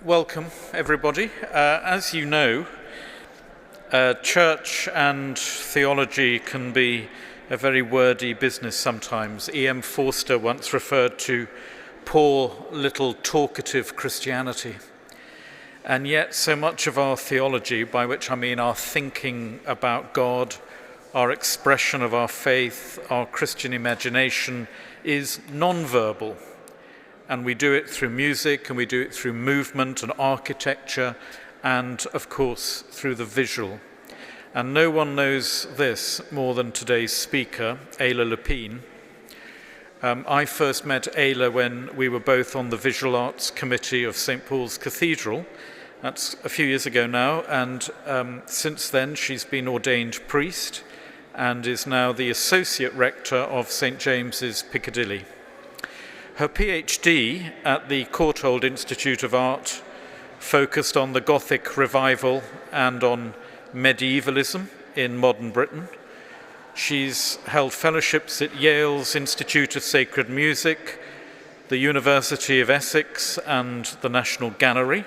Welcome everybody. As you know, church and theology can be a very wordy business sometimes. E.M. Forster once referred to poor little talkative Christianity. And yet so much of our theology, by which I mean our thinking about God, our expression of our faith, our Christian imagination, is non-verbal. And we do it through music, and we do it through movement and architecture, and of course through the visual. And no one knows this more than today's speaker, Ayla Lepine. I first met Ayla when we were both on the Visual Arts Committee of St. Paul's Cathedral. That's a few years ago now, and since then she's been ordained priest and is now the Associate Rector of St. James's Piccadilly. Her PhD at the Courtauld Institute of Art focused on the Gothic revival and on medievalism in modern Britain. She's held fellowships at Yale's Institute of Sacred Music, the University of Essex, and the National Gallery.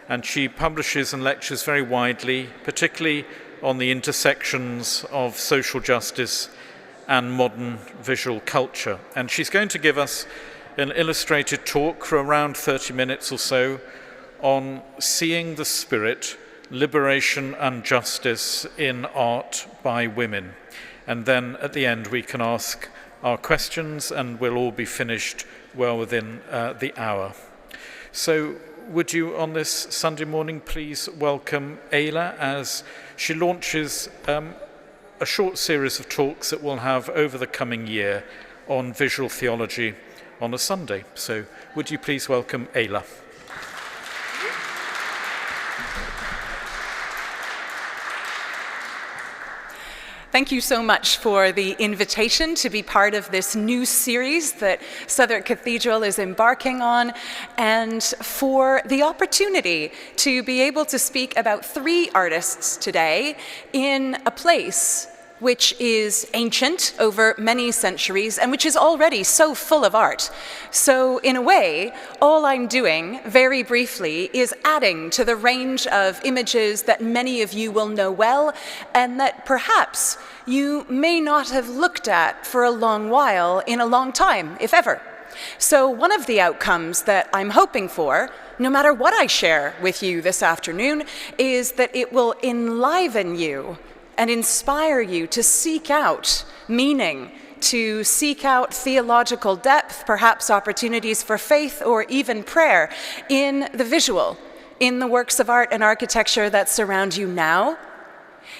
And she publishes and lectures very widely, particularly on the intersections of social justice and modern visual culture. And she's going to give us an illustrated talk for around 30 minutes or so on seeing the spirit, liberation and justice in art by women. And then at the end we can ask our questions and we'll all be finished well within the hour. So would you on this Sunday morning please welcome Ayla as she launches a short series of talks that we'll have over the coming year on visual theology on a Sunday. So would you please welcome Ayla. Thank you so much for the invitation to be part of this new series that Southwark Cathedral is embarking on, and for the opportunity to be able to speak about three artists today in a place which is ancient over many centuries and which is already so full of art. So in a way, all I'm doing, very briefly, is adding to the range of images that many of you will know well and that perhaps you may not have looked at for a long while in a long time, if ever. So one of the outcomes that I'm hoping for, no matter what I share with you this afternoon, is that it will enliven you and inspire you to seek out meaning, to seek out theological depth, perhaps opportunities for faith or even prayer in the visual, in the works of art and architecture that surround you now,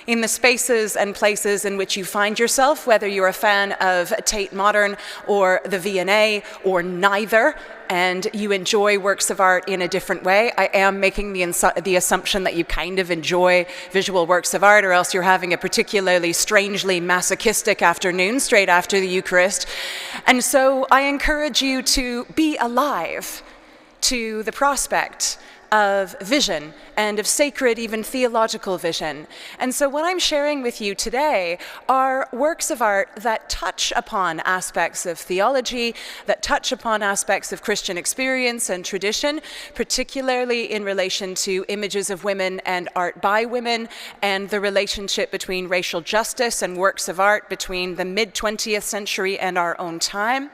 in the spaces and places in which you find yourself, whether you're a fan of Tate Modern or the V&A or neither, and you enjoy works of art in a different way. I am making the assumption that you kind of enjoy visual works of art, or else you're having a particularly strangely masochistic afternoon straight after the Eucharist. And so I encourage you to be alive to the prospect of vision and of sacred, even theological vision. And so what I'm sharing with you today are works of art that touch upon aspects of theology, that touch upon aspects of Christian experience and tradition, particularly in relation to images of women and art by women, and the relationship between racial justice and works of art between the mid-20th century and our own time.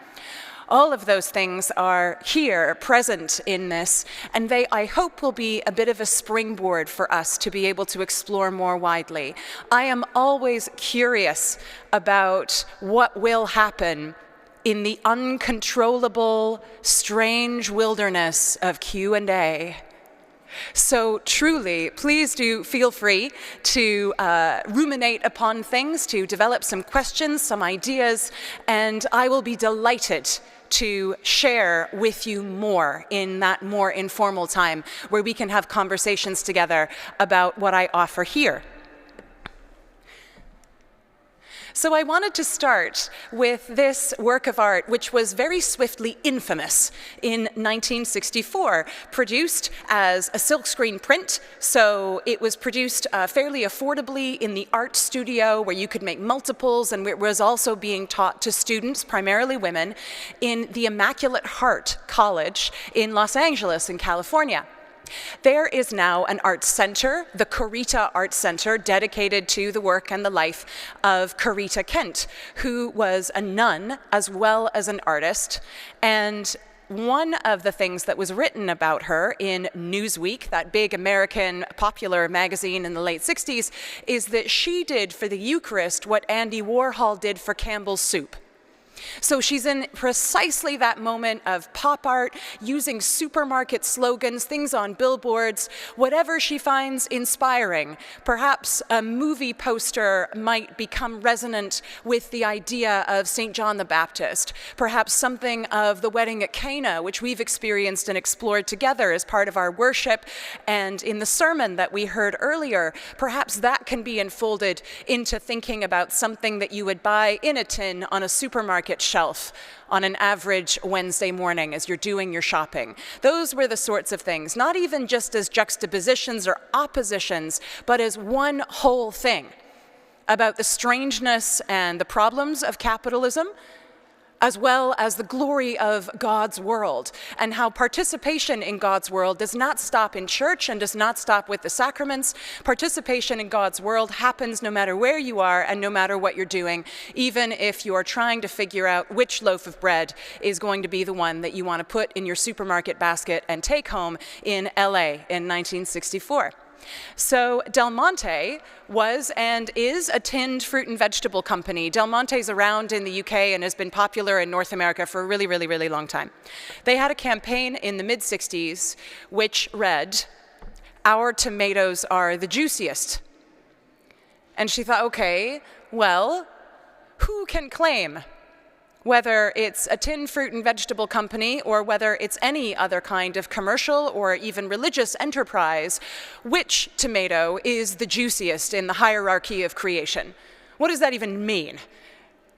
All of those things are here, present in this, and they, I hope, will be a bit of a springboard for us to be able to explore more widely. I am always curious about what will happen in the uncontrollable, strange wilderness of Q&A. So truly, please do feel free to ruminate upon things, to develop some questions, some ideas, and I will be delighted to share with you more in that more informal time where we can have conversations together about what I offer here. So I wanted to start with this work of art, which was very swiftly infamous in 1964, produced as a silkscreen print. So it was produced fairly affordably in the art studio where you could make multiples, and it was also being taught to students, primarily women, in the Immaculate Heart College in Los Angeles in California. There is now an art center, the Corita Art Center, dedicated to the work and the life of Corita Kent, who was a nun as well as an artist. And one of the things that was written about her in Newsweek, that big American popular magazine in the late 60s, is that she did for the Eucharist what Andy Warhol did for Campbell's soup. So she's in precisely that moment of pop art, using supermarket slogans, things on billboards, whatever she finds inspiring. Perhaps a movie poster might become resonant with the idea of St. John the Baptist. Perhaps something of the wedding at Cana, which we've experienced and explored together as part of our worship. And in the sermon that we heard earlier, perhaps that can be enfolded into thinking about something that you would buy in a tin on a supermarket shelf on an average Wednesday morning as you're doing your shopping. Those were the sorts of things, not even just as juxtapositions or oppositions, but as one whole thing about the strangeness and the problems of capitalism, as well as the glory of God's world, and how participation in God's world does not stop in church and does not stop with the sacraments. Participation in God's world happens no matter where you are and no matter what you're doing, even if you are trying to figure out which loaf of bread is going to be the one that you want to put in your supermarket basket and take home in LA in 1964. So Del Monte was and is a tinned fruit and vegetable company. Del Monte's around in the UK and has been popular in North America for a really, really, really long time. They had a campaign in the mid-60s which read, "Our tomatoes are the juiciest." And she thought, okay, well, who can claim, whether it's a tinned fruit and vegetable company or whether it's any other kind of commercial or even religious enterprise, which tomato is the juiciest in the hierarchy of creation? What does that even mean?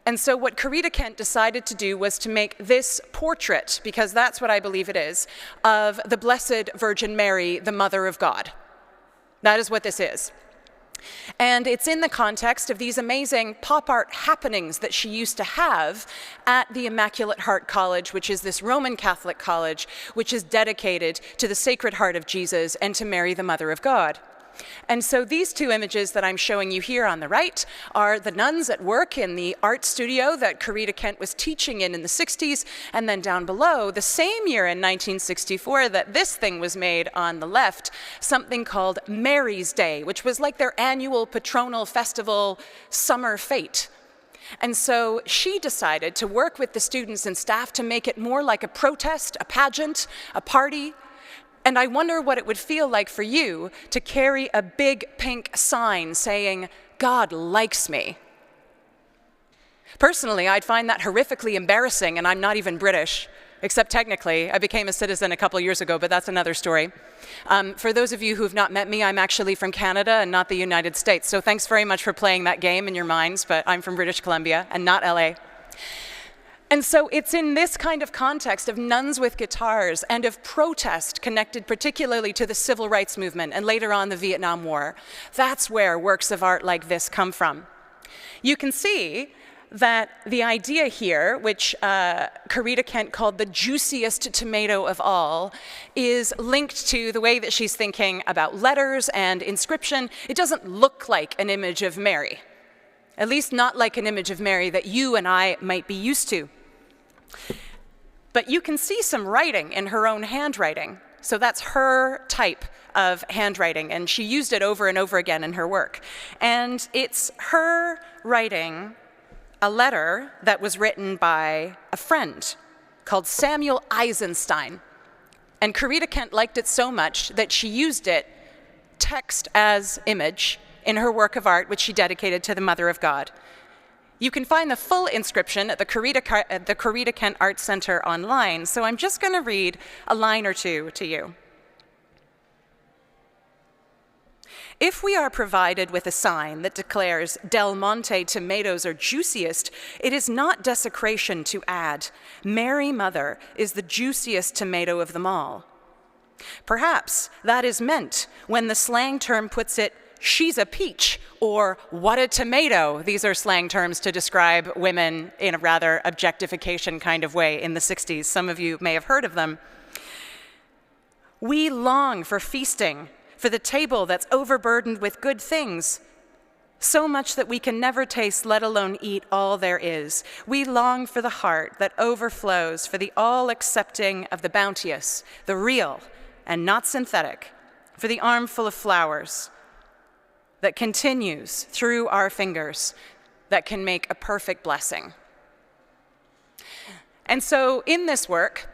And so what Corita Kent decided to do was to make this portrait, because that's what I believe it is, of the Blessed Virgin Mary, the Mother of God. That is what this is. And it's in the context of these amazing pop art happenings that she used to have at the Immaculate Heart College, which is this Roman Catholic college, which is dedicated to the Sacred Heart of Jesus and to Mary, the Mother of God. And so these two images that I'm showing you here on the right are the nuns at work in the art studio that Corita Kent was teaching in the 60s, and then down below, the same year in 1964 that this thing was made on the left, something called Mary's Day, which was like their annual patronal festival summer fete. And so she decided to work with the students and staff to make it more like a protest, a pageant, a party. And I wonder what it would feel like for you to carry a big pink sign saying, "God likes me." Personally, I'd find that horrifically embarrassing, and I'm not even British, except technically. I became a citizen a couple years ago, but that's another story. For those of you who have not met me, I'm actually from Canada and not the United States. So thanks very much for playing that game in your minds, but I'm from British Columbia and not LA. And so it's in this kind of context of nuns with guitars and of protest connected particularly to the civil rights movement and later on the Vietnam War. That's where works of art like this come from. You can see that the idea here, which Corita Kent called the juiciest tomato of all, is linked to the way that she's thinking about letters and inscription. It doesn't look like an image of Mary, at least not like an image of Mary that you and I might be used to. But you can see some writing in her own handwriting. So that's her type of handwriting, and she used it over and over again in her work. And it's her writing a letter that was written by a friend called Samuel Eisenstein. And Corita Kent liked it so much that she used it, text as image, in her work of art, which she dedicated to the Mother of God. You can find the full inscription at the Corita Kent Art Center online, so I'm just going to read a line or two to you. If we are provided with a sign that declares Del Monte tomatoes are juiciest, it is not desecration to add, Mary Mother is the juiciest tomato of them all. Perhaps that is meant when the slang term puts it, she's a peach, or what a tomato. These are slang terms to describe women in a rather objectification kind of way in the 60s. Some of you may have heard of them. We long for feasting, for the table that's overburdened with good things, so much that we can never taste, let alone eat, all there is. We long for the heart that overflows, for the all-accepting of the bounteous, the real and not synthetic, for the armful of flowers that continues through our fingers, that can make a perfect blessing. And so in this work,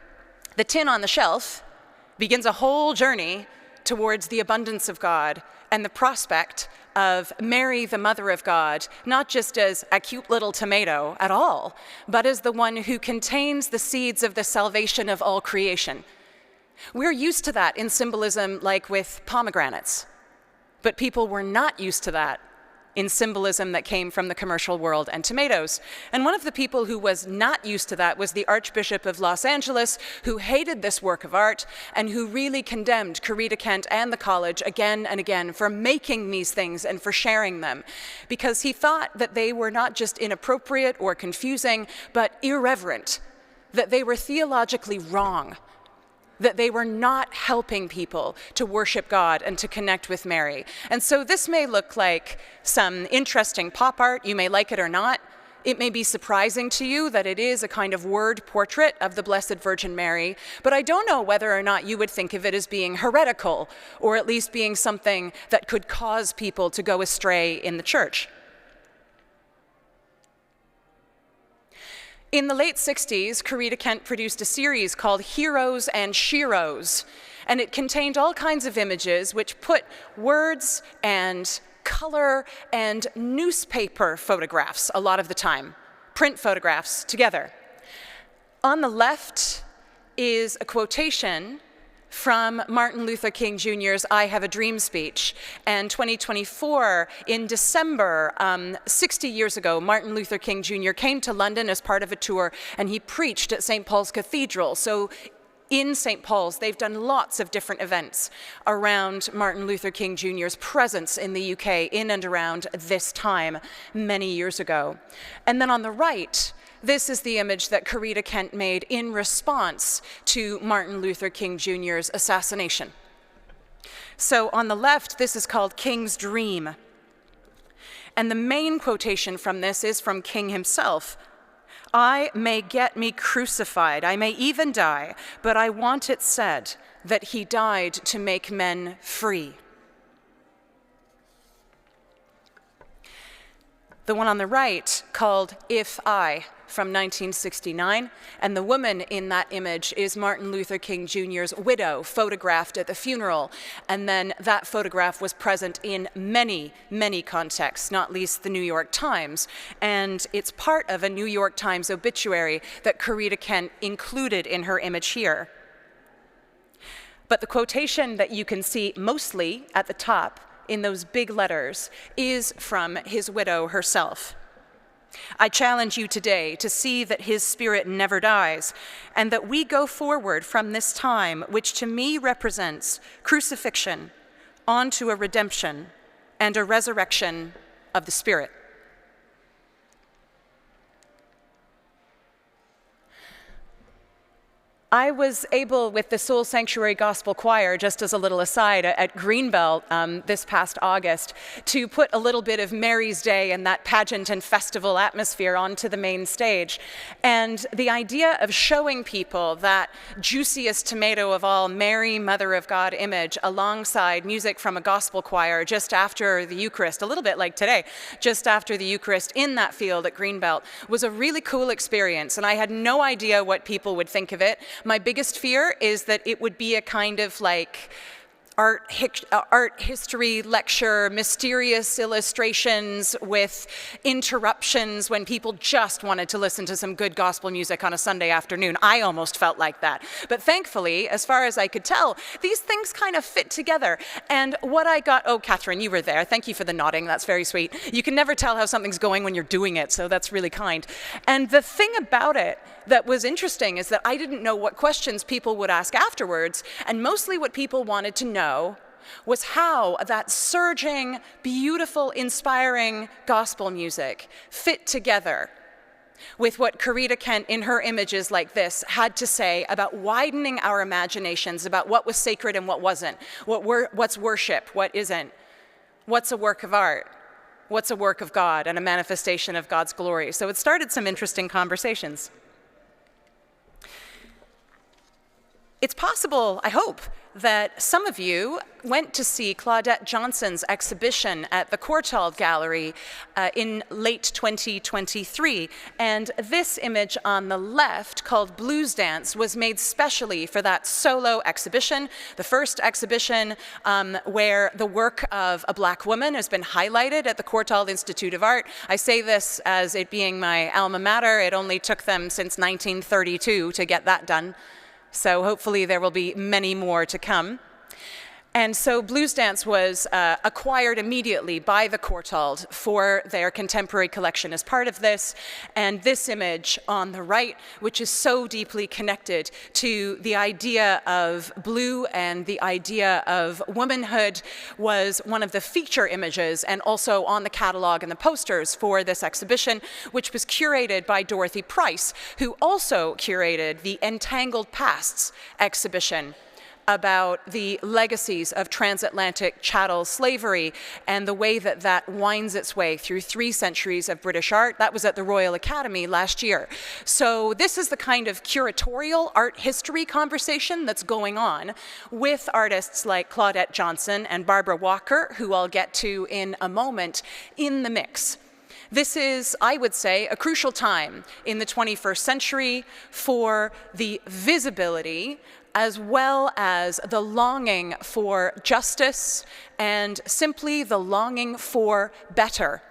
the tin on the shelf begins a whole journey towards the abundance of God and the prospect of Mary, the Mother of God, not just as a cute little tomato at all, but as the one who contains the seeds of the salvation of all creation. We're used to that in symbolism like with pomegranates, but people were not used to that in symbolism that came from the commercial world and tomatoes. And one of the people who was not used to that was the Archbishop of Los Angeles, who hated this work of art and who really condemned Corita Kent and the college again and again for making these things and for sharing them, because he thought that they were not just inappropriate or confusing, but irreverent, that they were theologically wrong, that they were not helping people to worship God and to connect with Mary. And so this may look like some interesting pop art. You may like it or not. It may be surprising to you that it is a kind of word portrait of the Blessed Virgin Mary, but I don't know whether or not you would think of it as being heretical, or at least being something that could cause people to go astray in the church. In the late 60s, Corita Kent produced a series called Heroes and Sheroes, and it contained all kinds of images which put words and color and newspaper photographs, a lot of the time, print photographs, together. On the left is a quotation from Martin Luther King Jr.'s I Have a Dream speech. And 2024, in December, 60 years ago, Martin Luther King Jr. came to London as part of a tour, and he preached at St. Paul's Cathedral. So in St. Paul's, they've done lots of different events around Martin Luther King Jr.'s presence in the UK in and around this time many years ago. And then on the right, this is the image that Corita Kent made in response to Martin Luther King Jr.'s assassination. So on the left, this is called King's Dream. And the main quotation from this is from King himself. I may get me crucified, I may even die, but I want it said that he died to make men free. The one on the right, called If I, from 1969, and the woman in that image is Martin Luther King Jr.'s widow, photographed at the funeral, and then that photograph was present in many, many contexts, not least the New York Times, and it's part of a New York Times obituary that Corita Kent included in her image here. But the quotation that you can see mostly at the top in those big letters is from his widow herself. I challenge you today to see that his spirit never dies, and that we go forward from this time, which to me represents crucifixion, onto a redemption and a resurrection of the spirit. I was able, with the Soul Sanctuary Gospel Choir, just as a little aside, at Greenbelt this past August, to put a little bit of Mary's Day and that pageant and festival atmosphere onto the main stage. And the idea of showing people that juiciest tomato of all, Mary, Mother of God image, alongside music from a gospel choir just after the Eucharist, a little bit like today, just after the Eucharist in that field at Greenbelt, was a really cool experience. And I had no idea what people would think of it. My biggest fear is that it would be a kind of like art history lecture, mysterious illustrations with interruptions when people just wanted to listen to some good gospel music on a Sunday afternoon. I almost felt like that. But thankfully, as far as I could tell, these things kind of fit together. And what I got, oh, Catherine, you were there. Thank you for the nodding. That's very sweet. You can never tell how something's going when you're doing it, so that's really kind. And the thing about it that was interesting is that I didn't know what questions people would ask afterwards, and mostly what people wanted to know was how that surging, beautiful, inspiring gospel music fit together with what Corita Kent, in her images like this, had to say about widening our imaginations about what was sacred and what wasn't, what's worship, what isn't, what's a work of art, what's a work of God and a manifestation of God's glory. So it started some interesting conversations. It's possible, I hope, that some of you went to see Claudette Johnson's exhibition at the Courtauld Gallery in late 2023. And this image on the left, called Blues Dance, was made specially for that solo exhibition, the first exhibition where the work of a Black woman has been highlighted at the Courtauld Institute of Art. I say this as it being my alma mater. It only took them since 1932 to get that done. So hopefully there will be many more to come. And so Blues Dance was acquired immediately by the Courtauld for their contemporary collection as part of this. And this image on the right, which is so deeply connected to the idea of blue and the idea of womanhood, was one of the feature images and also on the catalog and the posters for this exhibition, which was curated by Dorothy Price, who also curated the Entangled Pasts exhibition about the legacies of transatlantic chattel slavery and the way that that winds its way through 3 centuries of British art. That was at the Royal Academy last year. So this is the kind of curatorial art history conversation that's going on with artists like Claudette Johnson and Barbara Walker, who I'll get to in a moment, in the mix. This is, I would say, a crucial time in the 21st century for the visibility as well as the longing for justice and simply the longing for better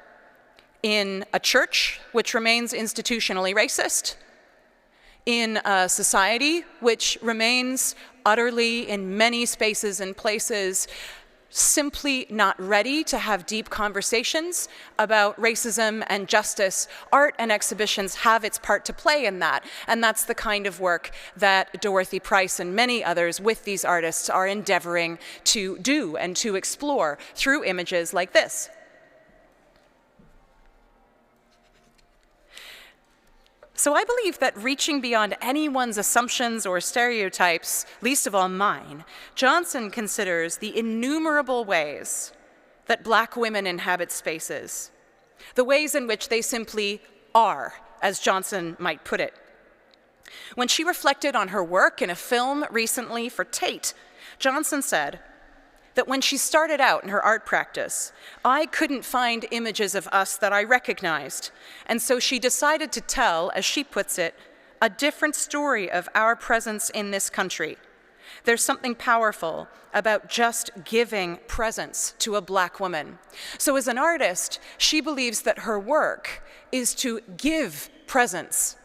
in a church which remains institutionally racist, in a society which remains utterly, in many spaces and places, simply not ready to have deep conversations about racism and justice. Art and exhibitions have its part to play in that, and that's the kind of work that Dorothy Price and many others with these artists are endeavoring to do and to explore through images like this. So I believe that reaching beyond anyone's assumptions or stereotypes, least of all mine, Johnson considers the innumerable ways that Black women inhabit spaces, the ways in which they simply are, as Johnson might put it. When she reflected on her work in a film recently for Tate, Johnson said that when she started out in her art practice, I couldn't find images of us that I recognized, and so she decided to tell, as she puts it, a different story of our presence in this country. There's something powerful about just giving presence to a Black woman. So as an artist, she believes that her work is to give presence,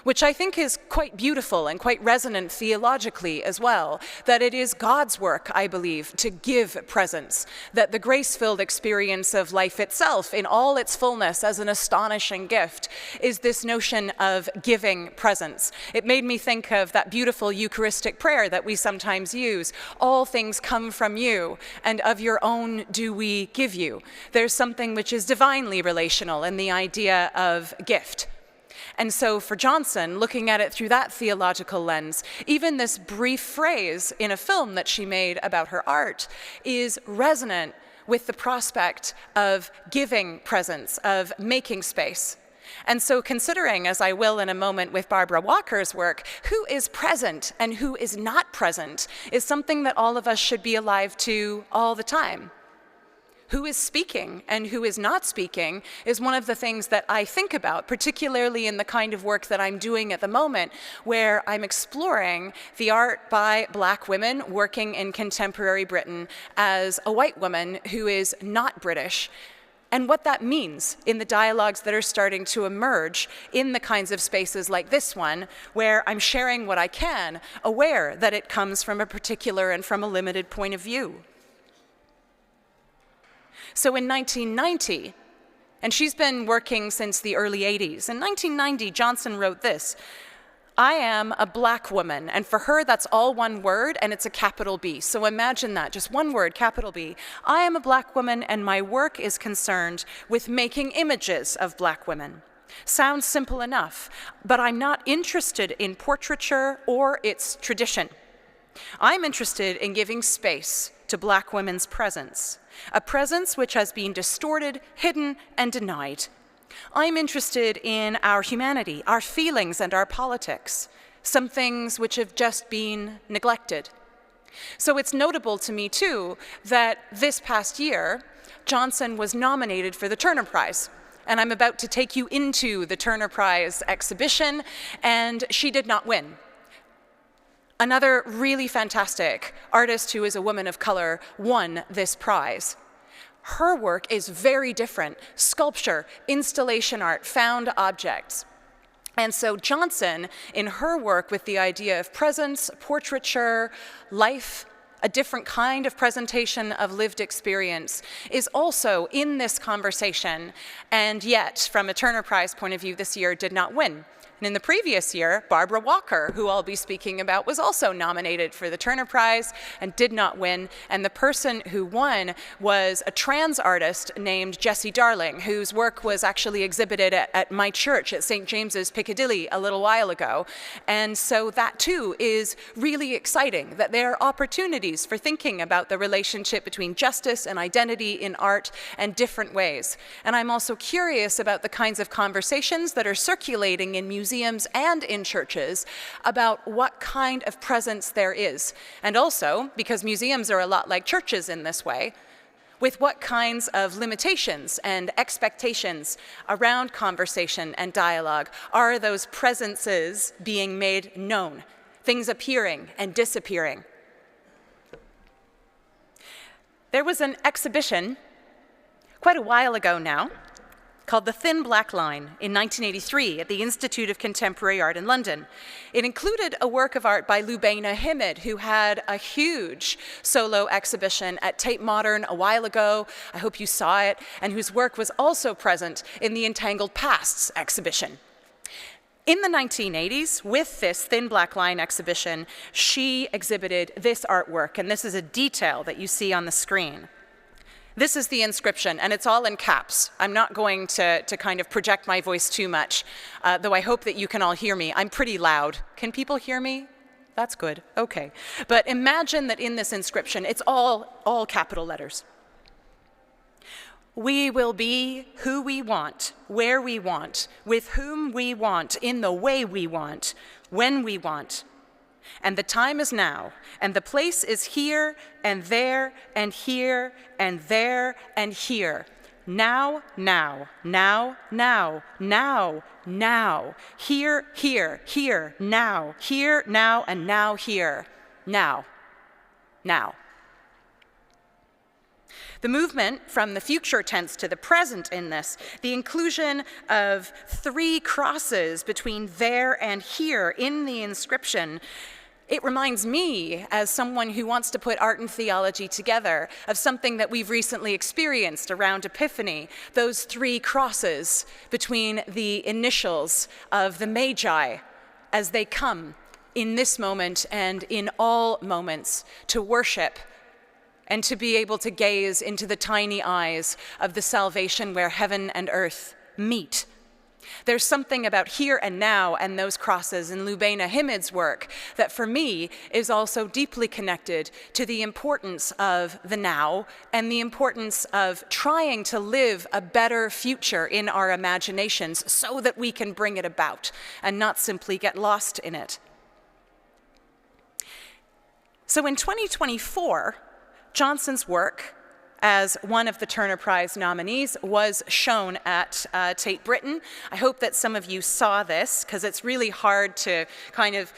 which I think is quite beautiful and quite resonant theologically as well, that it is God's work, I believe, to give presence, that the grace-filled experience of life itself in all its fullness as an astonishing gift is this notion of giving presence. It made me think of that beautiful Eucharistic prayer that we sometimes use, all things come from you, and of your own do we give you. There's something which is divinely relational in the idea of gift. And so for Johnson, looking at it through that theological lens, even this brief phrase in a film that she made about her art is resonant with the prospect of giving presence, of making space. And so considering, as I will in a moment with Barbara Walker's work, who is present and who is not present is something that all of us should be alive to all the time. who is speaking and who is not speaking is one of the things that I think about, particularly in the kind of work that I'm doing at the moment, where I'm exploring the art by Black women working in contemporary Britain as a white woman who is not British, and what that means in the dialogues that are starting to emerge in the kinds of spaces like this one, where I'm sharing what I can, aware that it comes from a particular and from a limited point of view. So in 1990, and she's been working since the early 80s, in 1990, Johnson wrote this: "I am a Black woman," and for her that's all one word, and it's a capital B. So imagine that, just one word, capital B. "I am a Black woman, and my work is concerned with making images of Black women." Sounds simple enough, but I'm not interested in portraiture or its tradition. I'm interested in giving space to Black women's presence, a presence which has been distorted, hidden, and denied. I'm interested in our humanity, our feelings, and our politics, some things which have just been neglected. So it's notable to me, too, that this past year, Johnson was nominated for the Turner Prize. And I'm about to take you into the Turner Prize exhibition, and she did not win. Another really fantastic artist who is a woman of color won this prize. Her work is very different: sculpture, installation art, found objects. And so Johnson, in her work with the idea of presence, portraiture, life, a different kind of presentation of lived experience, is also in this conversation, and yet, from a Turner Prize point of view this year, did not win. And in the previous year, Barbara Walker, who I'll be speaking about, was also nominated for the Turner Prize and did not win. And the person who won was a trans artist named Jessie Darling, whose work was actually exhibited at my church at St. James's Piccadilly a little while ago. And so that too is really exciting, that there are opportunities for thinking about the relationship between justice and identity in art and different ways. And I'm also curious about the kinds of conversations that are circulating in museums and in churches about what kind of presence there is. And also, because museums are a lot like churches in this way, with what kinds of limitations and expectations around conversation and dialogue are those presences being made known, things appearing and disappearing. There was an exhibition quite a while ago now called The Thin Black Line in 1983 at the Institute of Contemporary Art in London. It included a work of art by Lepine, who had a huge solo exhibition at Tate Modern a while ago. I hope you saw it, and whose work was also present in the Entangled Pasts exhibition. In the 1980s, with this Thin Black Line exhibition, she exhibited this artwork, and this is a detail that you see on the screen. This is the inscription, and it's all in caps. I'm not going to kind of project my voice too much, though I hope that you can all hear me. I'm pretty loud. Can people hear me? That's good. Okay. But imagine that in this inscription, it's all capital letters. We will be who we want, where we want, with whom we want, in the way we want, when we want. And the time is now, and the place is here and there and here and there and here. Now, now, now, now, now, now. Here, here, here, now. Here, now, and now, here. Now. Now. The movement from the future tense to the present in this, the inclusion of 3 crosses between there and here in the inscription, it reminds me, as someone who wants to put art and theology together, of something that we've recently experienced around Epiphany, those 3 crosses between the initials of the Magi as they come in this moment and in all moments to worship and to be able to gaze into the tiny eyes of the salvation where heaven and earth meet. There's something about here and now and those crosses in Lepine work that for me is also deeply connected to the importance of the now and the importance of trying to live a better future in our imaginations so that we can bring it about and not simply get lost in it. So in 2024, Johnson's work as one of the Turner Prize nominees was shown at Tate Britain. I hope that some of you saw this, because it's really hard to kind of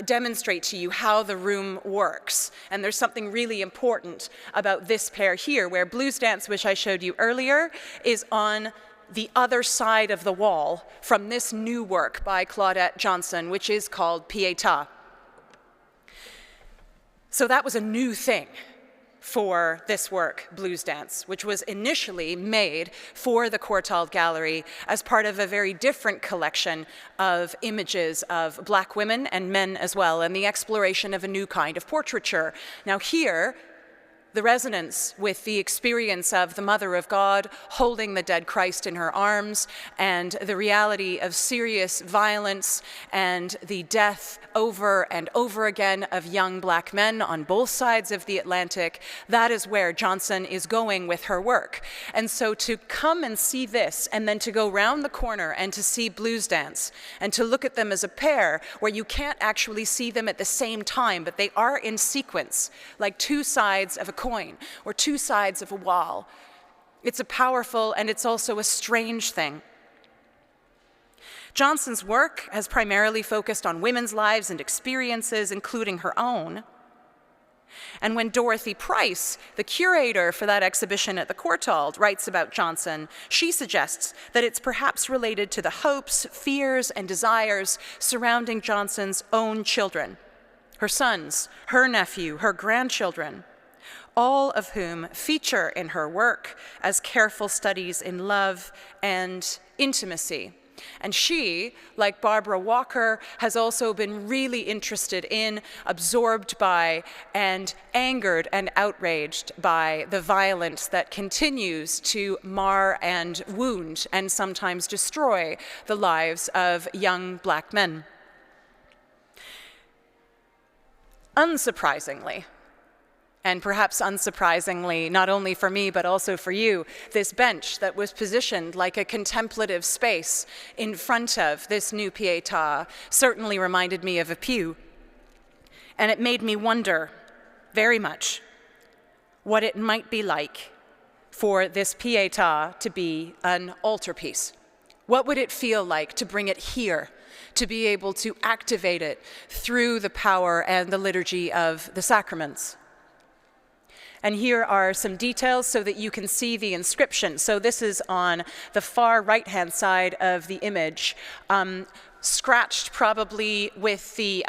demonstrate to you how the room works. And there's something really important about this pair here, where Blues Dance, which I showed you earlier, is on the other side of the wall from this new work by Claudette Johnson, which is called Pietà. So that was a new thing for this work, Blues Dance, which was initially made for the Courtauld Gallery as part of a very different collection of images of black women and men as well, and the exploration of a new kind of portraiture. Now here, the resonance with the experience of the Mother of God holding the dead Christ in her arms, and the reality of serious violence and the death over and over again of young black men on both sides of the Atlantic, that is where Johnson is going with her work. And so to come and see this, and then to go round the corner and to see Blues Dance, and to look at them as a pair where you can't actually see them at the same time, but they are in sequence, like two sides of a coin or two sides of a wall. It's a powerful and it's also a strange thing. Johnson's work has primarily focused on women's lives and experiences, including her own. And when Dorothy Price, the curator for that exhibition at the Courtauld, writes about Johnson, she suggests that it's perhaps related to the hopes, fears, and desires surrounding Johnson's own children, her sons, her nephew, her grandchildren, all of whom feature in her work as careful studies in love and intimacy. And she, like Barbara Walker, has also been really interested in, absorbed by, and angered and outraged by the violence that continues to mar and wound and sometimes destroy the lives of young black men. Unsurprisingly, and perhaps unsurprisingly, not only for me, but also for you, this bench that was positioned like a contemplative space in front of this new Pietà certainly reminded me of a pew. And it made me wonder very much what it might be like for this Pietà to be an altarpiece. What would it feel like to bring it here, to be able to activate it through the power and the liturgy of the sacraments? And here are some details so that you can see the inscription. So this is on the far right-hand side of the image, scratched probably with the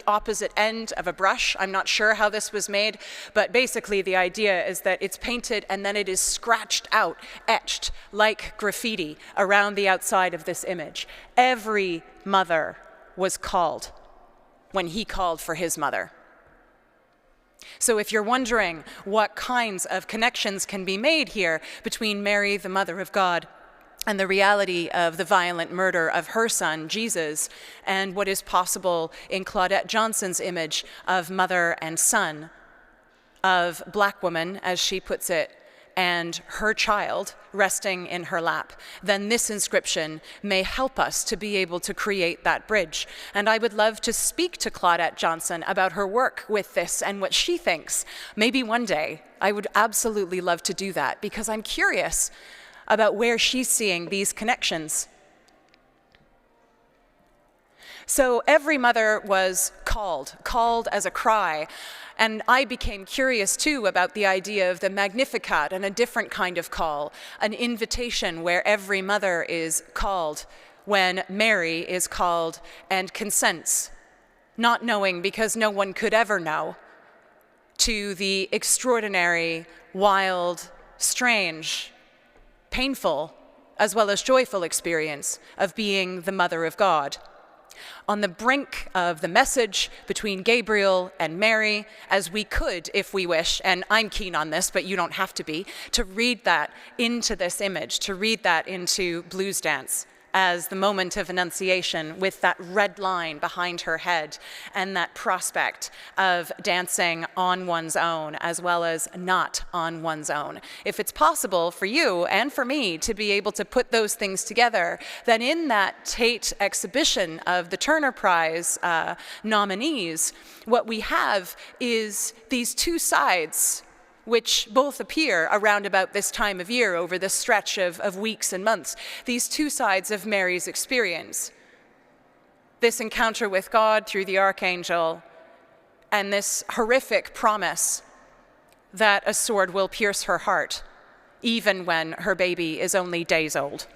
opposite end of a brush. I'm not sure how this was made, but basically the idea is that it's painted and then it is scratched out, etched like graffiti around the outside of this image. Every mother was called when he called for his mother. So if you're wondering what kinds of connections can be made here between Mary, the Mother of God, and the reality of the violent murder of her son, Jesus, and what is possible in Claudette Johnson's image of mother and son, of black woman, as she puts it, and her child resting in her lap, then this inscription may help us to be able to create that bridge. And I would love to speak to Claudette Johnson about her work with this and what she thinks. Maybe one day I would absolutely love to do that, because I'm curious about where she's seeing these connections. So every mother was called as a cry. And I became curious, too, about the idea of the Magnificat and a different kind of call, an invitation where every mother is called when Mary is called and consents, not knowing, because no one could ever know, to the extraordinary, wild, strange, painful, as well as joyful experience of being the Mother of God. On the brink of the message between Gabriel and Mary, as we could, if we wish, and I'm keen on this, but you don't have to be, to read that into this image, to read that into Blues Dance as the moment of Annunciation, with that red line behind her head and that prospect of dancing on one's own as well as not on one's own. If it's possible for you and for me to be able to put those things together, then in that Tate exhibition of the Turner Prize nominees, what we have is these two sides which both appear around about this time of year over this stretch of weeks and months. These two sides of Mary's experience. This encounter with God through the archangel, and this horrific promise that a sword will pierce her heart, even when her baby is only days old.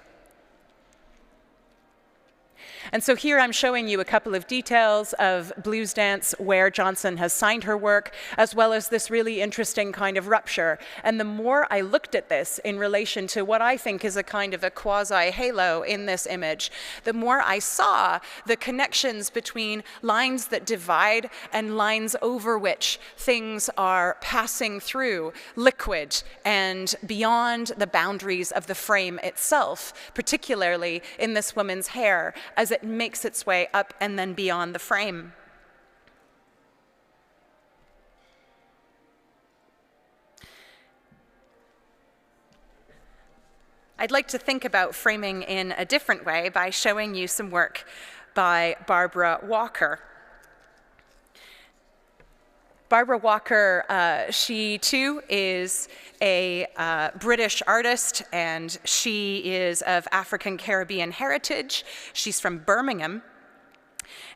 And so here I'm showing you a couple of details of Bluesdance where Johnson has signed her work, as well as this really interesting kind of rupture. And the more I looked at this in relation to what I think is a kind of a quasi-halo in this image, the more I saw the connections between lines that divide and lines over which things are passing through, liquid and beyond the boundaries of the frame itself, particularly in this woman's hair, as it makes its way up and then beyond the frame. I'd like to think about framing in a different way by showing you some work by Barbara Walker. Barbara Walker, she too is a British artist, and she is of African Caribbean heritage. She's from Birmingham.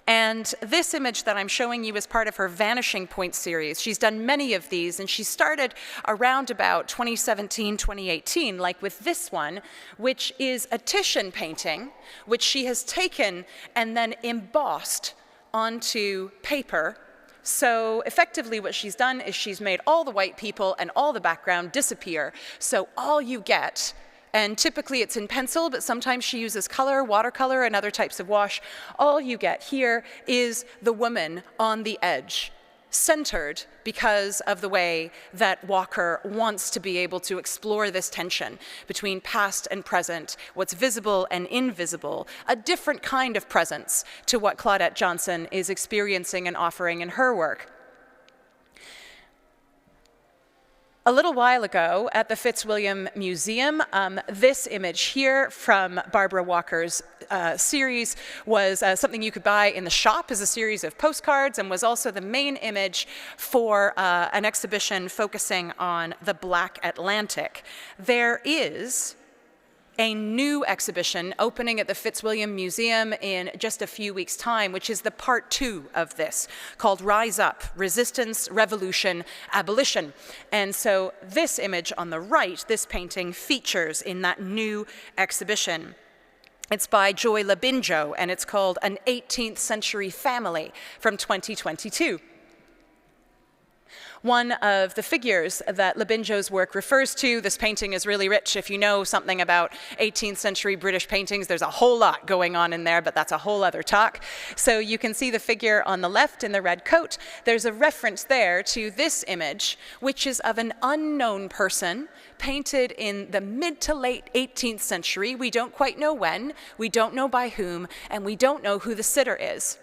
And this image that I'm showing you is part of her Vanishing Point series. She's done many of these, and she started around about 2017, 2018, like with this one, which is a Titian painting, which she has taken and then embossed onto paper. So effectively what she's done is she's made all the white people and all the background disappear. So all you get, and typically it's in pencil, but sometimes she uses color, watercolor, and other types of wash, all you get here is the woman on the edge, centered because of the way that Walker wants to be able to explore this tension between past and present, what's visible and invisible, a different kind of presence to what Claudette Johnson is experiencing and offering in her work. A little while ago at the Fitzwilliam Museum, this image here from Barbara Walker's series was something you could buy in the shop as a series of postcards, and was also the main image for an exhibition focusing on the Black Atlantic. There is a new exhibition opening at the Fitzwilliam Museum in just a few weeks' time, which is the part 2 of this, called Rise Up, Resistance, Revolution, Abolition. And so this image on the right, this painting, features in that new exhibition. It's by Joy Labinjo, and it's called An 18th Century Family from 2022. One of the figures that Labinjo's work refers to, this painting is really rich. If you know something about 18th century British paintings, there's a whole lot going on in there, but that's a whole other talk. So you can see the figure on the left in the red coat. There's a reference there to this image, which is of an unknown person painted in the mid to late 18th century. We don't quite know when, we don't know by whom, and we don't know who the sitter is.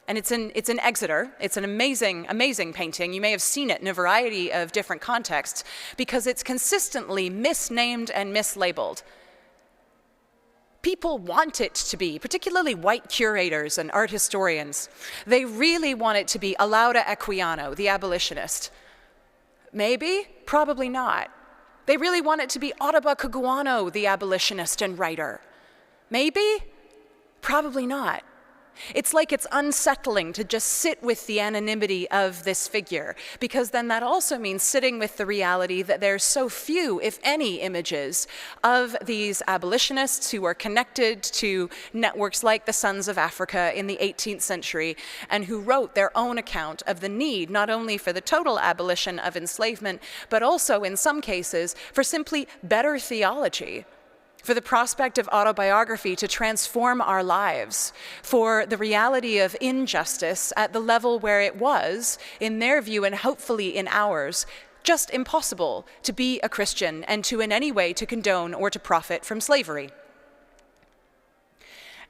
And it's in Exeter. It's an amazing, amazing painting. You may have seen it in a variety of different contexts because it's consistently misnamed and mislabeled. People want it to be, particularly white curators and art historians, they really want it to be Laura Equiano, the abolitionist. Maybe, probably not. They really want it to be Ottobah Cugoano, the abolitionist and writer. Maybe, probably not. It's like it's unsettling to just sit with the anonymity of this figure, because then that also means sitting with the reality that there's so few, if any, images of these abolitionists who are connected to networks like the Sons of Africa in the 18th century, and who wrote their own account of the need not only for the total abolition of enslavement, but also in some cases for simply better theology, for the prospect of autobiography to transform our lives, for the reality of injustice at the level where it was, in their view and hopefully in ours, just impossible to be a Christian and to in any way to condone or to profit from slavery.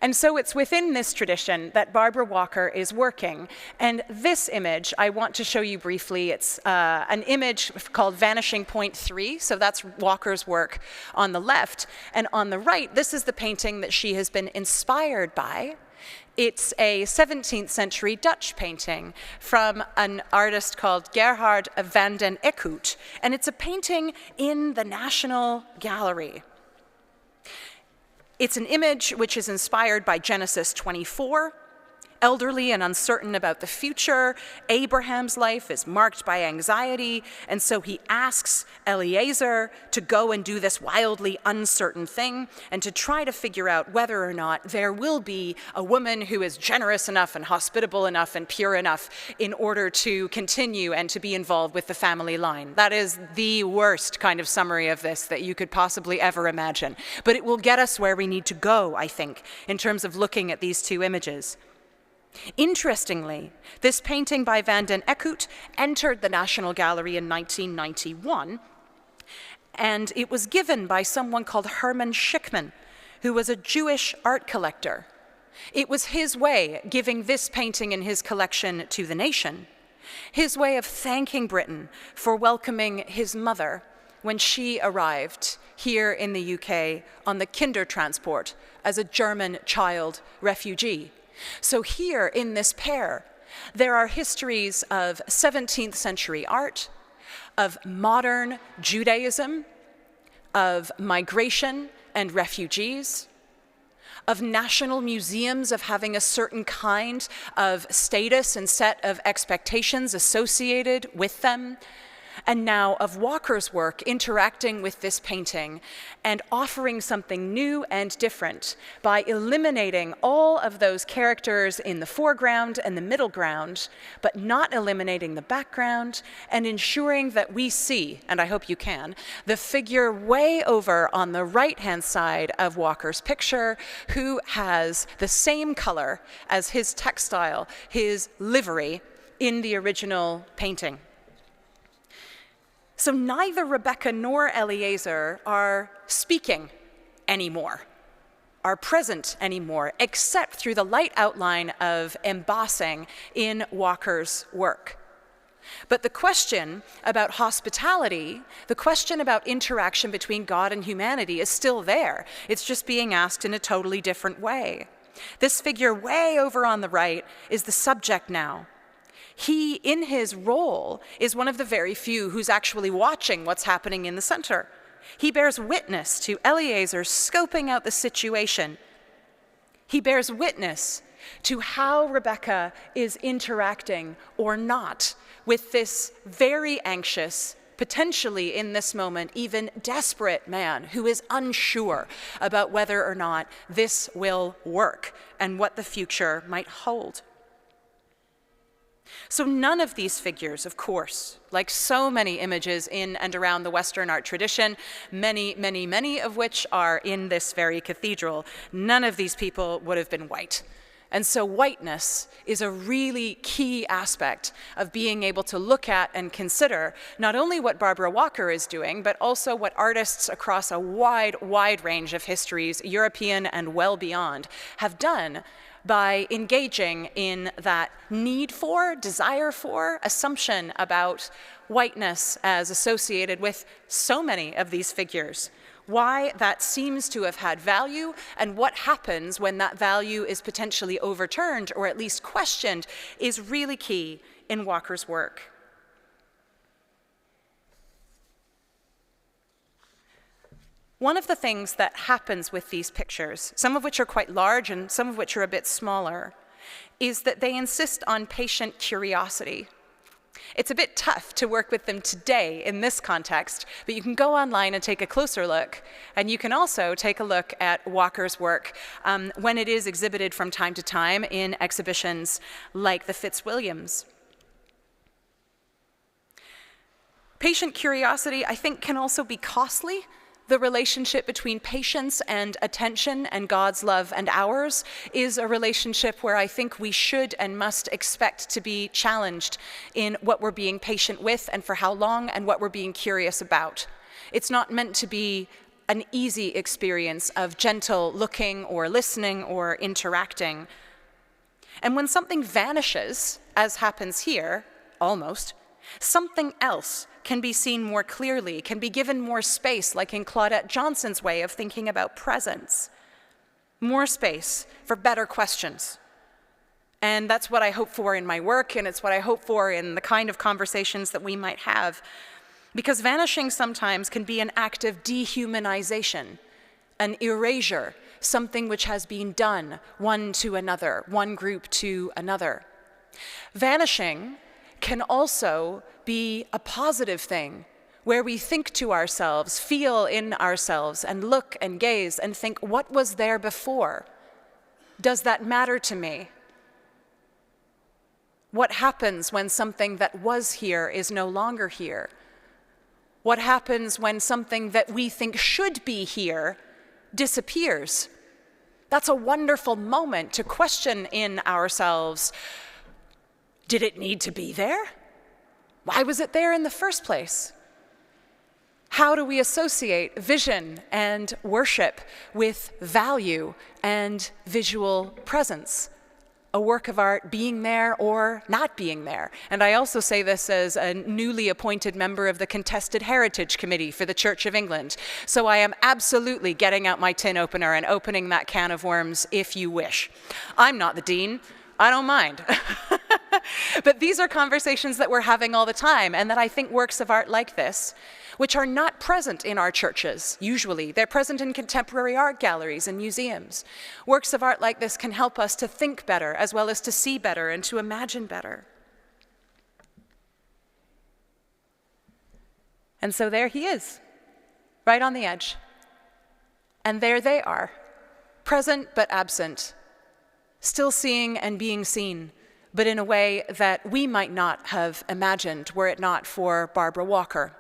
And so it's within this tradition that Barbara Walker is working. And this image I want to show you briefly. It's an image called Vanishing Point 3. So that's Walker's work on the left. And on the right, this is the painting that she has been inspired by It's a 17th century Dutch painting from an artist called Gerhard van den Eekhout, and it's a painting in the National Gallery. It's an image which is inspired by Genesis 24. Elderly and uncertain about the future, Abraham's life is marked by anxiety, and so he asks Eliezer to go and do this wildly uncertain thing and to try to figure out whether or not there will be a woman who is generous enough and hospitable enough and pure enough in order to continue and to be involved with the family line. That is the worst kind of summary of this that you could possibly ever imagine. But it will get us where we need to go, I think, in terms of looking at these two images. Interestingly, this painting by Van den Eekhout entered the National Gallery in 1991, and it was given by someone called Herman Schickman, who was a Jewish art collector. It was his way, giving this painting in his collection to the nation, his way of thanking Britain for welcoming his mother when she arrived here in the UK on the Kindertransport as a German child refugee. So here in this pair, there are histories of 17th century art, of modern Judaism, of migration and refugees, of national museums of having a certain kind of status and set of expectations associated with them, and now of Walker's work interacting with this painting and offering something new and different by eliminating all of those characters in the foreground and the middle ground, but not eliminating the background, and ensuring that we see, and I hope you can, the figure way over on the right-hand side of Walker's picture, who has the same color as his textile, his livery, in the original painting. So neither Rebecca nor Eliezer are speaking anymore, are present anymore, except through the light outline of embossing in Walker's work. But the question about hospitality, the question about interaction between God and humanity is still there. It's just being asked in a totally different way. This figure way over on the right is the subject now. He, in his role, is one of the very few who's actually watching what's happening in the center. He bears witness to Eliezer scoping out the situation. He bears witness to how Rebecca is interacting or not with this very anxious, potentially in this moment, even desperate man who is unsure about whether or not this will work and what the future might hold. So none of these figures, of course, like so many images in and around the Western art tradition, many of which are in this very cathedral, none of these people would have been white. And so whiteness is a really key aspect of being able to look at and consider not only what Barbara Walker is doing, but also what artists across a wide range of histories, European and well beyond, have done by engaging in that need for, desire for, assumption about whiteness as associated with so many of these figures, why that seems to have had value, and what happens when that value is potentially overturned or at least questioned is really key in Walker's work. One of the things that happens with these pictures, some of which are quite large and some of which are a bit smaller, is that they insist on patient curiosity. It's a bit tough to work with them today in this context, but you can go online and take a closer look, and you can also take a look at Walker's work when it is exhibited from time to time in exhibitions like the Fitzwilliams. Patient curiosity, I think, can also be costly. The relationship between patience and attention and God's love and ours is a relationship where I think we should and must expect to be challenged in what we're being patient with and for how long and what we're being curious about. It's not meant to be an easy experience of gentle looking or listening or interacting. And when something vanishes, as happens here, almost, something else can be seen more clearly, can be given more space, like in Claudette Johnson's way of thinking about presence. More space for better questions, And that's what I hope for in my work, and it's what I hope for in the kind of conversations that we might have. Because vanishing sometimes can be an act of dehumanization, an erasure, something which has been done one to another, one group to another. Vanishing can also be a positive thing, where we think to ourselves, feel in ourselves, and look and gaze and think, what was there before? Does that matter to me? What happens when something that was here is no longer here? What happens when something that we think should be here disappears? That's a wonderful moment to question in ourselves, did it need to be there? Why was it there in the first place? How do we associate vision and worship with value and visual presence? A work of art being there or not being there. And I also say this as a newly appointed member of the Contested Heritage Committee for the Church of England. So I am absolutely getting out my tin opener and opening that can of worms if you wish. I'm not the dean. I don't mind. But these are conversations that we're having all the time, and that I think works of art like this, which are not present in our churches, usually. They're present in contemporary art galleries and museums. Works of art like this can help us to think better, as well as to see better and to imagine better. And so there he is, right on the edge. And there they are, present but absent, still seeing and being seen, but in a way that we might not have imagined were it not for Barbara Walker.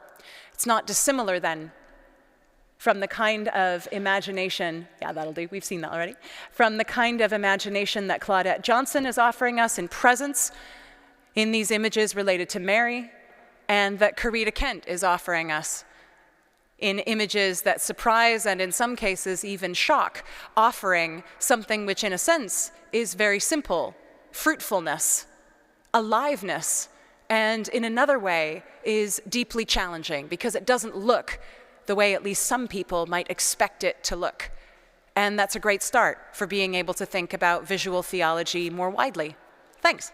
It's not dissimilar then from the kind of imagination, yeah, that'll do, we've seen that already, from the kind of imagination that Claudette Johnson is offering us in presence in these images related to Mary, and that Corita Kent is offering us in images that surprise and in some cases even shock, offering something which in a sense is very simple, fruitfulness, aliveness, and in another way is deeply challenging because it doesn't look the way at least some people might expect it to look. And that's a great start for being able to think about visual theology more widely. Thanks.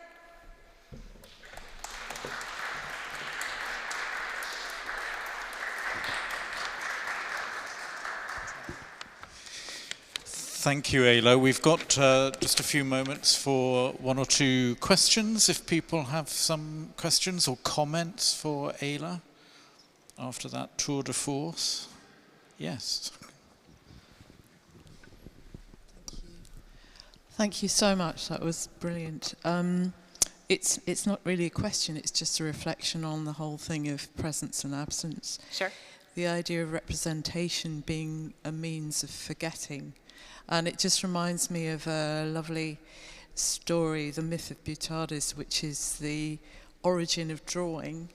Thank you, Ayla. We've got just a few moments for one or two questions, if people have some questions or comments for Ayla after that tour de force. Yes. Thank you so much. That was brilliant. It's not really a question, it's just a reflection on the whole thing of presence and absence. Sure. The idea of representation being a means of forgetting. And it just reminds me of a lovely story, the myth of Butardis, which is the origin of drawing.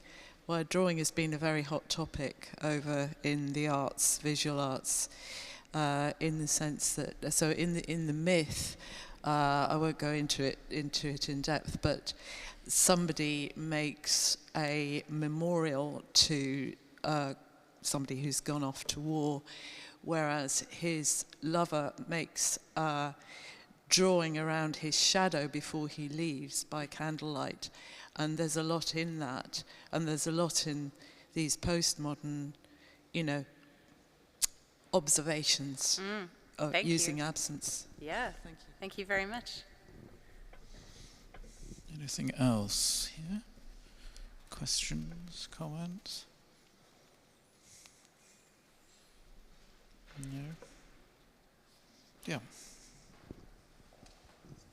Well, drawing has been a very hot topic over in the arts, visual arts, in the sense that, so in the myth, I won't go into it in depth, but somebody makes a memorial to somebody who's gone off to war, whereas his lover makes a drawing around his shadow before he leaves by candlelight. And there's a lot in that, and there's a lot in these postmodern, observations of using absence. Yeah, thank you. Thank you very much. Anything else here? Questions, comments? No. Yeah.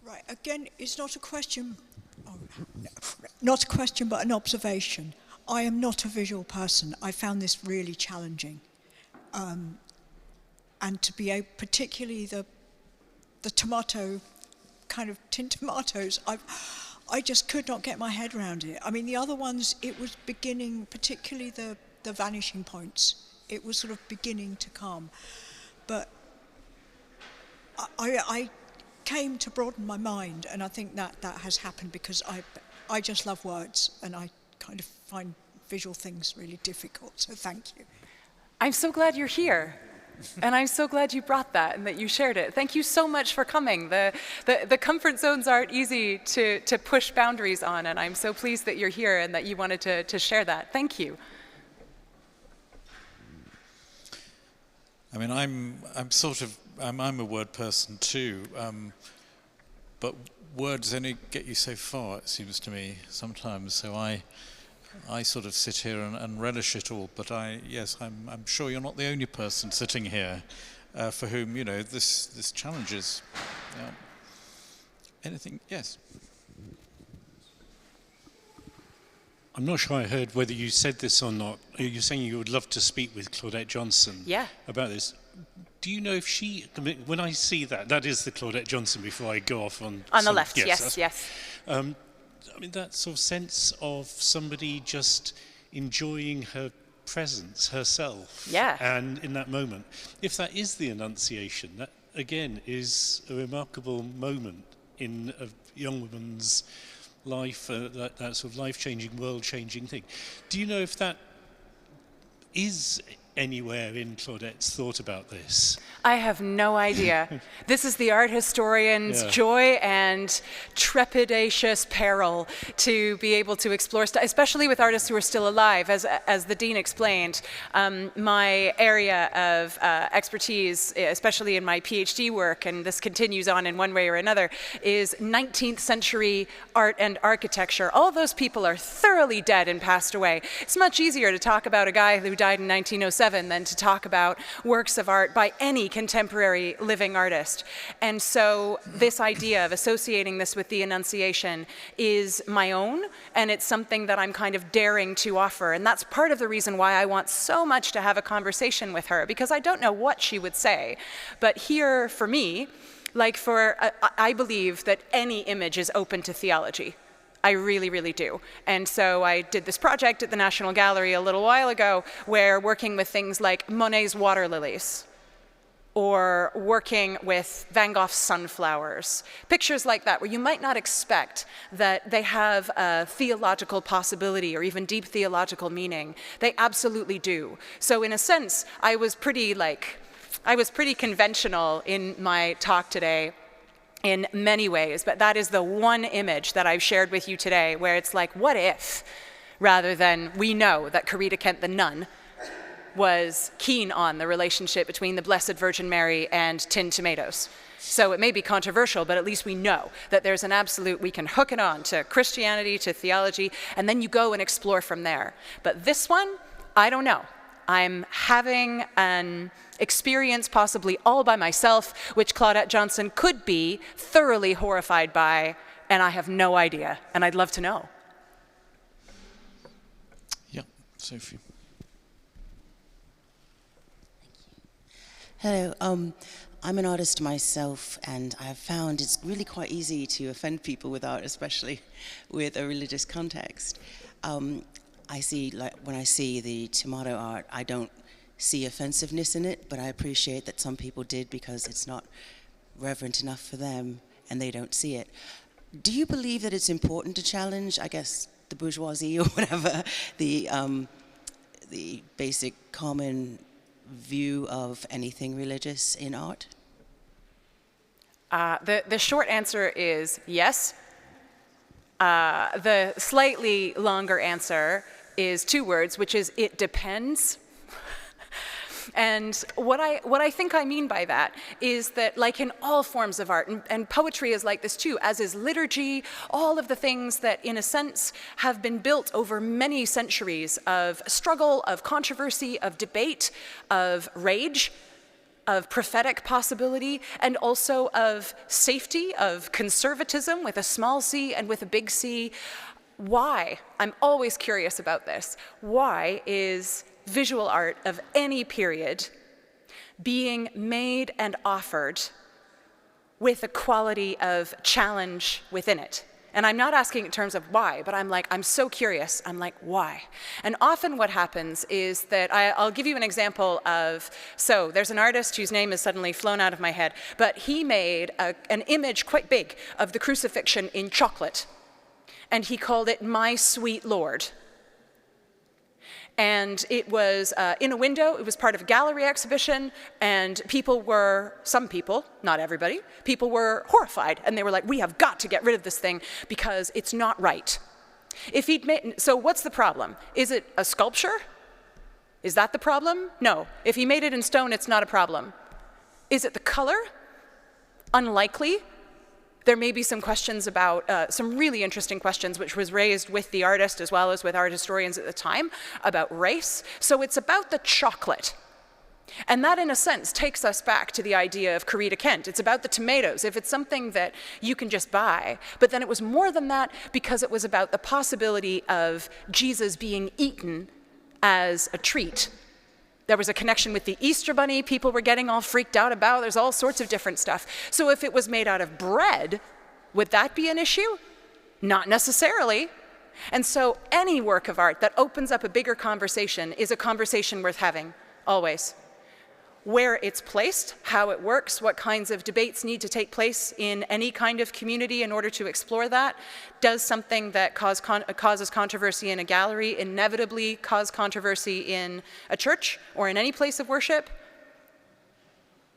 Right, again, it's not a question, not a question, but an observation. I am not a visual person. I found this really challenging. And to be able, particularly the tomato, kind of tin tomatoes, I just could not get my head around it. I mean, the other ones, it was beginning, particularly the vanishing points, it was sort of beginning to come. But I came to broaden my mind, and I think that has happened because I just love words, and I kind of find visual things really difficult, so thank you. I'm so glad you're here. And I'm so glad you brought that and that you shared it. Thank you so much for coming. The comfort zones aren't easy to push boundaries on, and I'm so pleased that you're here and that you wanted to share that. Thank you. I mean, I'm a word person too, but words only get you so far, it seems to me, sometimes. So I sort of sit here and relish it all, but I'm sure you're not the only person sitting here for whom, this challenges. Yeah. Anything? Yes. I'm not sure I heard whether you said this or not. You're saying you would love to speak with Claudette Johnson about this. Do you know if when I see that is the Claudette Johnson before I go off on the left, yes. I mean, that sort of sense of somebody just enjoying her presence, herself, and in that moment. If that is the Annunciation, that again is a remarkable moment in a young woman's life, that sort of life-changing, world-changing thing. Do you know if that is anywhere in Claudette's thought about this? I have no idea. This is the art historian's joy and trepidatious peril to be able to explore, especially with artists who are still alive. As the Dean explained, my area of expertise, especially in my PhD work, and this continues on in one way or another, is 19th century art and architecture. All those people are thoroughly dead and passed away. It's much easier to talk about a guy who died in 1907 than to talk about works of art by any contemporary living artist. And so this idea of associating this with the Annunciation is my own, and it's something that I'm kind of daring to offer. And that's part of the reason why I want so much to have a conversation with her, because I don't know what she would say. But here, for me, I believe that any image is open to theology. I really, really do. And so I did this project at the National Gallery a little while ago where working with things like Monet's water lilies, or working with Van Gogh's sunflowers, pictures like that where you might not expect that they have a theological possibility or even deep theological meaning. They absolutely do. So in a sense, I was pretty conventional in my talk today in many ways, but that is the one image that I've shared with you today where it's like, what if, rather than we know that Corita Kent the nun was keen on the relationship between the Blessed Virgin Mary and tinned tomatoes. So it may be controversial, but at least we know that there's an absolute, we can hook it on to Christianity, to theology, and then you go and explore from there. But this one, I don't know. I'm having an experience possibly all by myself, which Claudette Johnson could be thoroughly horrified by, and I have no idea, and I'd love to know. Yeah, Sophie. Hello, I'm an artist myself, and I've found it's really quite easy to offend people with art, especially with a religious context. I see, when I see the tomato art, I don't see offensiveness in it, but I appreciate that some people did because it's not reverent enough for them and they don't see it. Do you believe that it's important to challenge, I guess, the bourgeoisie or whatever, the basic common view of anything religious in art? The short answer is yes. The slightly longer answer is two words, which is it depends. And what I think I mean by that is that, like in all forms of art, and poetry is like this too, as is liturgy, all of the things that in a sense have been built over many centuries of struggle, of controversy, of debate, of rage, of prophetic possibility, and also of safety, of conservatism with a small c and with a big C. Why? I'm always curious about this. Why is visual art of any period being made and offered with a quality of challenge within it? And I'm not asking in terms of why, but I'm so curious. I'm like, why? And often what happens is that I'll give you an example of, so there's an artist whose name has suddenly flown out of my head, but he made an image quite big of the crucifixion in chocolate. And he called it My Sweet Lord. And it was in a window. It was part of a gallery exhibition, and some people, not everybody, people were horrified, and they were like, we have got to get rid of this thing because it's not right. So what's the problem? Is it a sculpture? Is that the problem? No. If he made it in stone, it's not a problem. Is it the color? Unlikely. There may be some questions about, some really interesting questions, which was raised with the artist as well as with art historians at the time, about race. So it's about the chocolate. And that, in a sense, takes us back to the idea of Corita Kent. It's about the tomatoes, if it's something that you can just buy. But then it was more than that, because it was about the possibility of Jesus being eaten as a treat. There was a connection with the Easter Bunny people were getting all freaked out about. There's all sorts of different stuff. So if it was made out of bread, would that be an issue? Not necessarily. And so any work of art that opens up a bigger conversation is a conversation worth having, always. Where it's placed, how it works, what kinds of debates need to take place in any kind of community in order to explore that. Does something that causes controversy in a gallery inevitably cause controversy in a church or in any place of worship?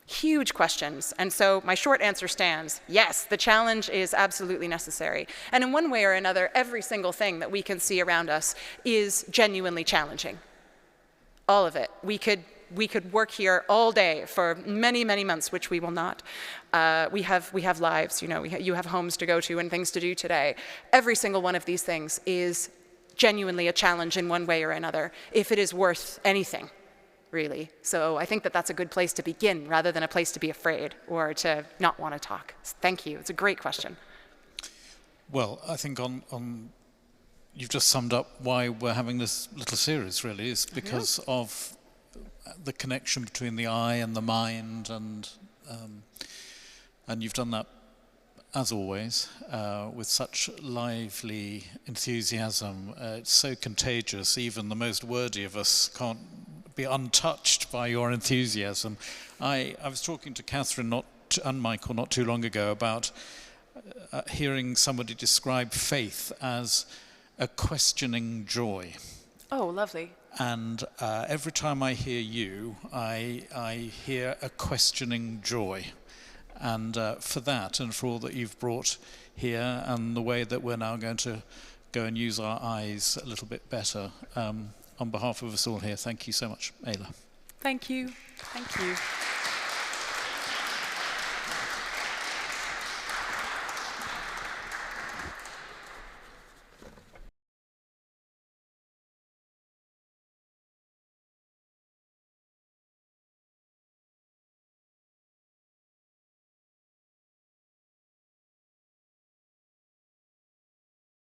Huge questions. And so my short answer stands, yes, the challenge is absolutely necessary. And in one way or another, every single thing that we can see around us is genuinely challenging. All of it. We could work here all day for many, many months, which we will not. We have lives, you have homes to go to and things to do today. Every single one of these things is genuinely a challenge in one way or another, if it is worth anything, really. So I think that that's a good place to begin, rather than a place to be afraid or to not want to talk. Thank you. It's a great question. Well, I think you've just summed up why we're having this little series, really, is because of the connection between the eye and the mind, and you've done that, as always, with such lively enthusiasm. It's so contagious, even the most wordy of us can't be untouched by your enthusiasm. I was talking to Catherine and Michael not too long ago about hearing somebody describe faith as a questioning joy. Oh, lovely. And every time I hear you, I hear a questioning joy. And for that, and for all that you've brought here, and the way that we're now going to go and use our eyes a little bit better, on behalf of us all here, thank you so much, Ayla. Thank you. Thank you.